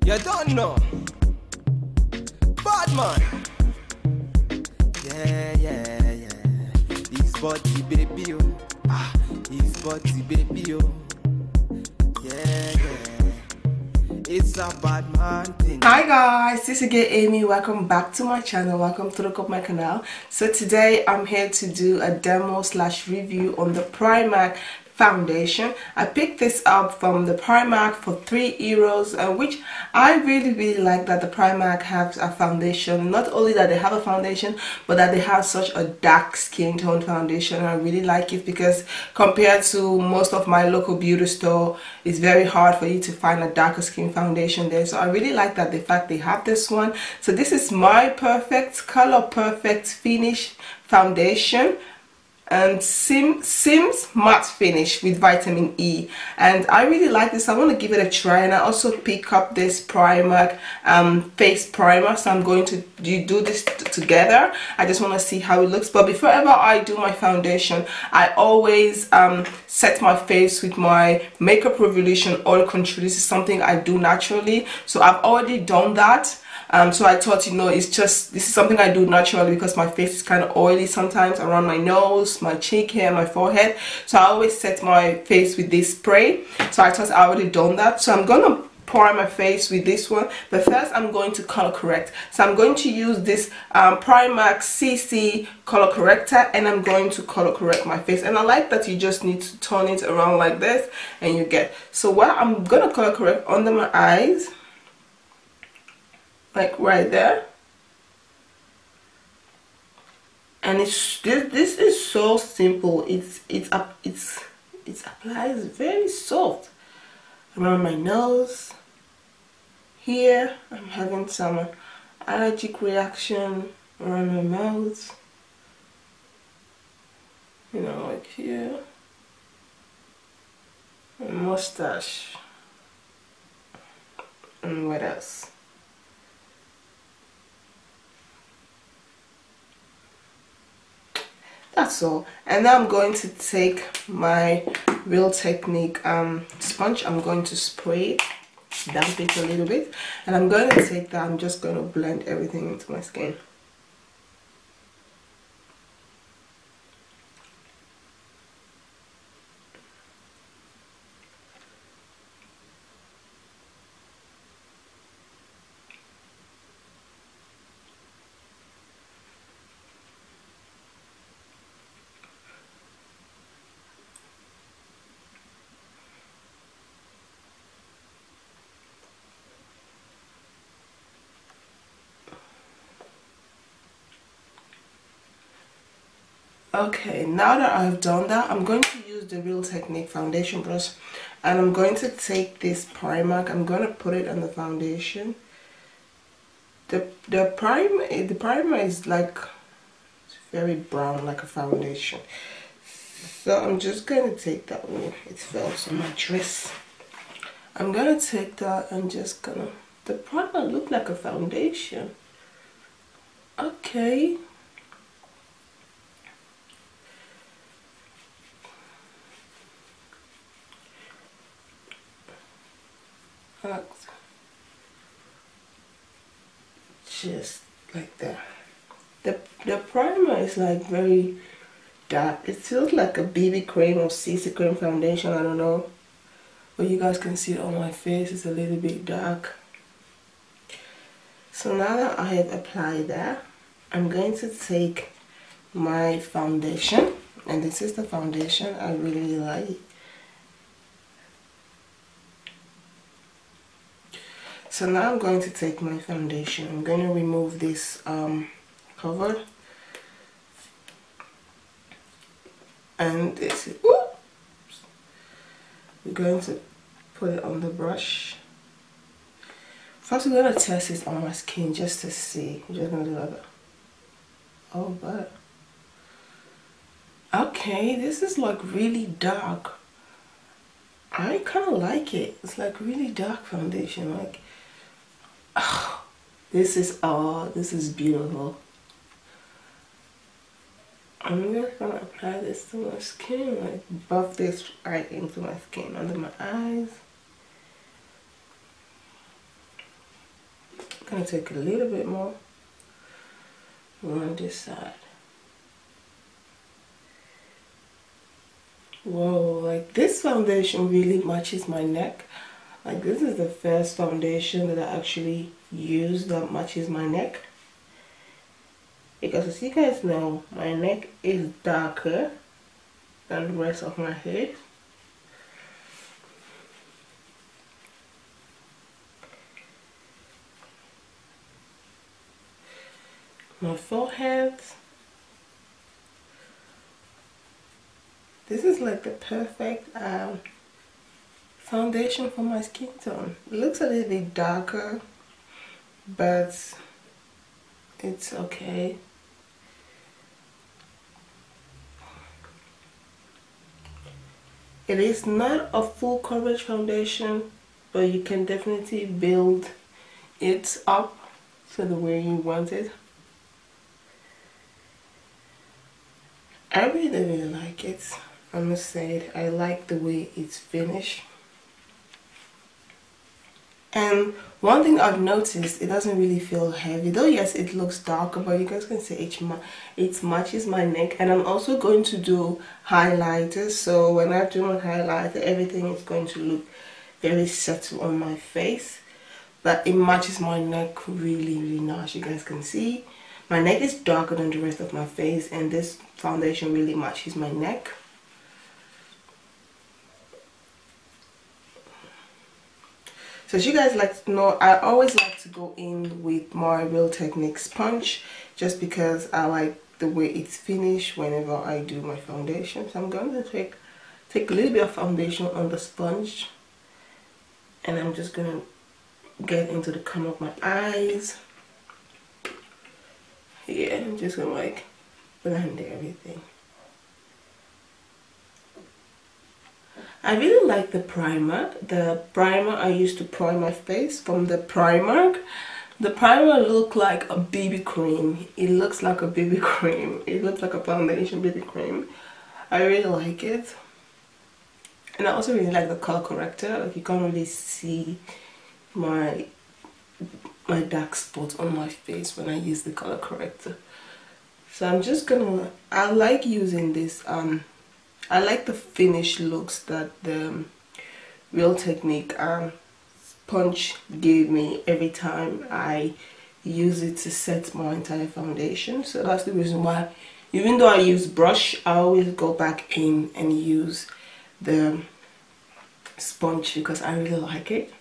You don't know. Bad man. Yeah. This body baby, oh. Ah, this body baby, oh. Yeah. It's a bad man thing. Hi guys, this is again Amy. Welcome back to my channel. Welcome to look up my canal. So today I'm here to do a demo slash review on the PRIMARK foundation. I picked this up from the PRIMARK for €3, which I really like that the PRIMARK has a foundation. Not only that they have a foundation, but that they have such a dark skin tone foundation. I really like it because compared to most of my local beauty store, it's very hard for you to find a darker skin foundation there. So I really like that the fact they have this one. So this is my perfect color perfect finish foundation and Sims matte finish with vitamin E, and I really like this. I want to give it a try, and I also pick up this PRIMARK face primer, so I'm going to do this together. I just want to see how it looks. But before ever I do my foundation, I always set my face with my Makeup Revolution oil control. This is something I do naturally, so I've already done that. So I thought, you know, this is something I do naturally because my face is kind of oily sometimes around my nose, my cheek hair, my forehead. So I always set my face with this spray. So I thought I already done that. So I'm gonna pour my face with this one, but first I'm going to color correct. So I'm going to use this PRIMARK CC color corrector, and I'm going to color correct my face. And I like that you just need to turn it around like this and you get. So what I'm gonna color correct under my eyes, like right there, and this is so simple. It applies very soft around my nose. Here I'm having some allergic reaction around my mouth, you know, like here, and mustache, and what else? That's all. And now I'm going to take my Real Technique sponge. I'm going to spray it, damp it a little bit, and I'm going to take that. I'm just going to blend everything into my skin. Okay, now that I've done that, I'm going to use the Real Technique foundation brush, and I'm going to take this PRIMARK. I'm going to put it on the foundation. The primer is like, it's very brown, like a foundation. So I'm just going to take that. Oh, it fell on my dress. I'm going to take that and just gonna, the primer look like a foundation. Okay. Just like that. The primer is like very dark. It feels like a BB cream or CC cream foundation. I don't know, but you guys can see it on my face. It's a little bit dark. So now that I have applied that, I'm going to take my foundation, and this is the foundation I really like. So now I'm going to take my foundation. I'm going to remove this cover, and this is, oops, we're going to put it on the brush. First we're going to test it on my skin just to see. I'm just going to do like that. Oh, but okay, this is like really dark. I kind of like it. It's like really dark foundation, like, oh, this is beautiful. I'm just gonna apply this to my skin, like buff this right into my skin, under my eyes. gonna take a little bit more on this side. Whoa, like this foundation really matches my neck. Like this is the first foundation that I actually use that matches my neck. Because as you guys know, my neck is darker than the rest of my head. My forehead. This is like the perfect foundation for my skin tone. It looks a little bit darker, but it's okay. It is not a full coverage foundation, but you can definitely build it up to the way you want it. I really like it. I must say it. I like the way it's finished. And one thing I've noticed, it doesn't really feel heavy, though yes it looks darker, but you guys can see it matches my neck. And I'm also going to do highlighters, so when I do my highlighter, everything is going to look very subtle on my face, but it matches my neck really nice. You guys can see my neck is darker than the rest of my face, and this foundation really matches my neck. So as you guys like to know, I always like to go in with my Real Technique sponge, just because I like the way it's finished whenever I do my foundation. So I'm going to take a little bit of foundation on the sponge, and I'm just going to get into the corner of my eyes. Yeah, I'm just going to like blend everything. I really like the primer. The primer I used to prime my face from the PRIMARK. The primer looked like a BB cream. It looks like a BB cream. It looks like a foundation BB cream. I really like it. And I also really like the color corrector. Like you can't really see my dark spots on my face when I use the color corrector. So I'm just gonna, I like using this, I like the finished looks that the Real Technique sponge gave me every time I use it to set my entire foundation. So that's the reason why, even though I use brush, I always go back in and use the sponge because I really like it.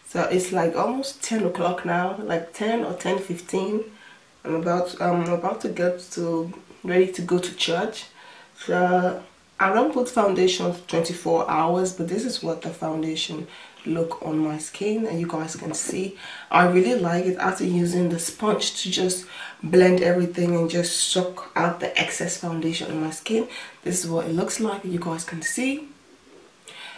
So it's like almost 10 o'clock now, like 10 or 10:15. I'm about to get ready to go to church. So I don't put foundation for 24 hours, but this is what the foundation look on my skin, and you guys can see I really like it after using the sponge to just blend everything and just suck out the excess foundation on my skin. This is what it looks like, you guys can see.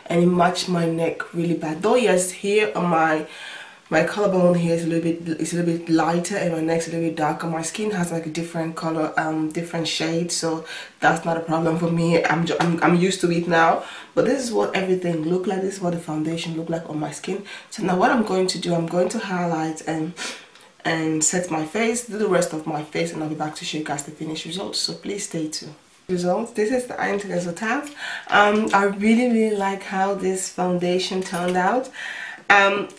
And it matched my neck really bad. Though yes, here on my collarbone here is a little bit lighter, and my neck's a little bit darker. My skin has like a different color, different shade, so that's not a problem for me. I'm used to it now. But this is what everything looked like. This is what the foundation looked like on my skin. So now what I'm going to do, I'm going to highlight and set my face, do the rest of my face, and I'll be back to show you guys the finished results. So please stay tuned. Results. This is the end result. I really like how this foundation turned out.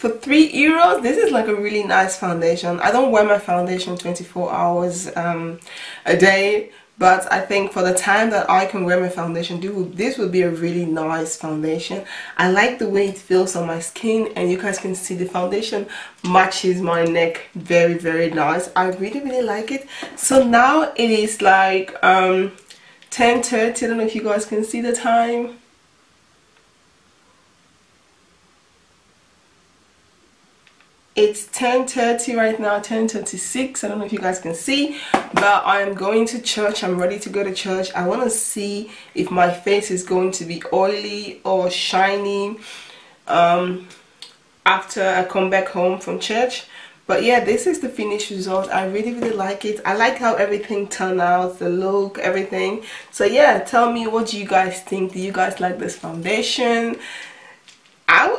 For €3, this is like a really nice foundation. I don't wear my foundation 24 hours a day, but I think for the time that I can wear my foundation, this would be a really nice foundation. I like the way it feels on my skin, and you guys can see the foundation matches my neck very nice. I really like it. So now it is like 10:30. I don't know if you guys can see the time. It's 10:30 right now, 10:36. I don't know if you guys can see, but I am going to church. I'm ready to go to church. I want to see if my face is going to be oily or shiny after I come back home from church. But yeah, this is the finished result. I really like it. I like how everything turned out, the look, everything. So yeah, tell me, what do you guys think? Do you guys like this foundation?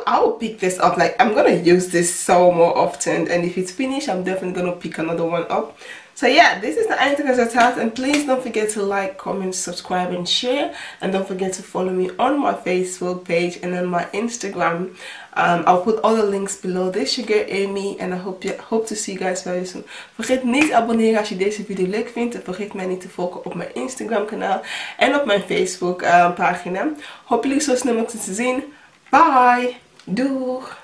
I will pick this up. Like, I'm gonna use this so more often, and if it's finished, I'm definitely gonna pick another one up. So yeah, this is the Untitled Chapter, and please don't forget to like, comment, subscribe and share, and don't forget to follow me on my Facebook page and on my Instagram. I'll put all the links below. This is your girl Amy, and I hope to see you guys very soon. Vergeet niet te abonneren als je deze video leuk vindt, en vergeet mij niet te volgen op mijn Instagram kanaal en op mijn Facebook pagina. Hoop jullie zo snel mogelijk te zien. Bye! Doeg!